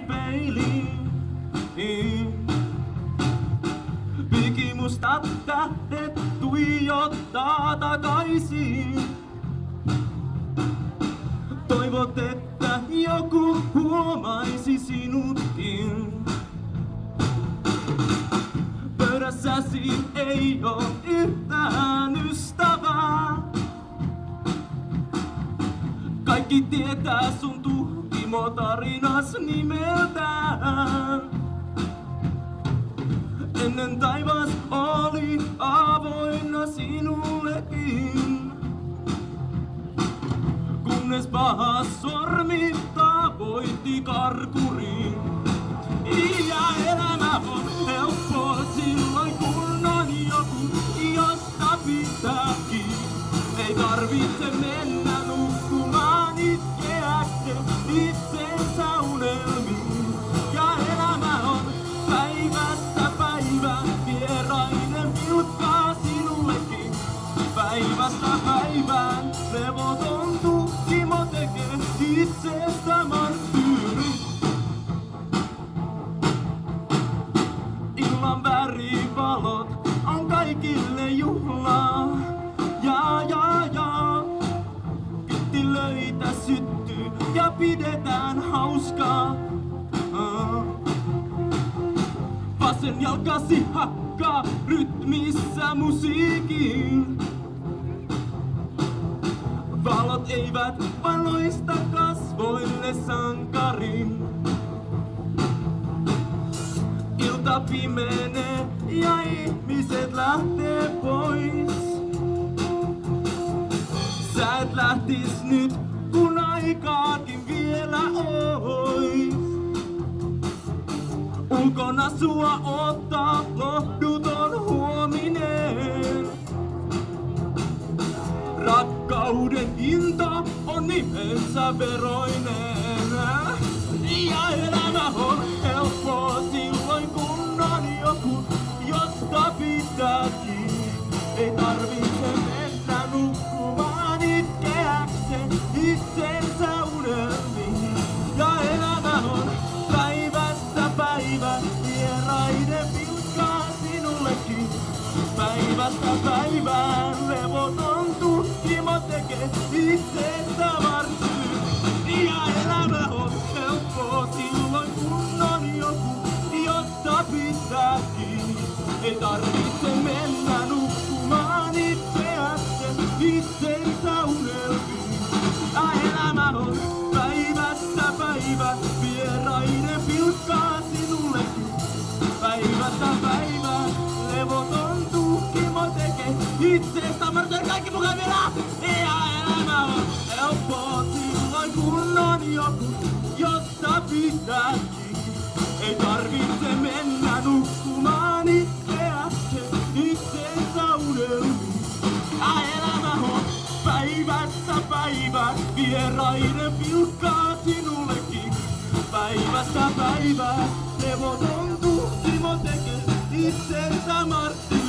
peiliin. Pikimustat tähdet tuijottaa takaisin. Toivot, että joku huomaisi sinutkin. Pöydässäsi ei oo yhtään ystävää. Kaikki tietää sun tuhkimotarinas nimeltään. Ennen taivas oli avoinna sinullekin. Kunnes paha sormi tavoitti karkurin. Ja elämä on helppoa silloin kun on joku, josta pitääkin. Ei tarvitse mennä nukkumaan itkeäkseen itsensä unelmiin. Ja elämä on päivästä päivään vierainen vilkkaa sinullekin. Päivästä päivään levoton tukkimo tekee itsestä marttyyri. Illan värivalot on kaikille juhlaa. Kittilöitä syttyy ja pidetään hauskaa. Vasen jalkasi hakkaa rytmissä musiikin. Valot eivät valoista kasvoille sankarin. Ilta pimenee ja ihmiset lähtee pois. Sä et lähtis nyt, kun aikaakin vielä ois. Ulkona sua ottaa lohduton huominen. Rakkauden hinta on nimensä veroinen. Ja elämä on helppoa silloin kun on joku, josta pitääkin. Ei tarvitse mennä nukkumaan itkeäkseen itsensä unelmiin. Ja elämä on päivästä päivään vieraiden vilkkaa sinullekin. Päivästä päivään levoton tukkimo tekee itsestä marttyyri. Ja elämä on helppoa silloin kun on joku, josta pitääkin. Ei tarvitse mennä nukkumaan itseäkseen itsensä unelmiin. Ja elämä on päivästä päivään vieraiden vilkkaa sinullekin. Päivästä päivään levoton tukkimo tekee itsestä marttyyri. Kaikki mukaan vielä! Ja elämä on helppoa silloin kun on joku, josta pitääkin. Ei tarvitse mennä nukkumaan itseäkseen itsensä unelmiin. Ja elämä on päivästä päivään vieraiden vilkkaa sinullekin. Päivästä päivään levoton tukkimo tekee itsensä marttyyri.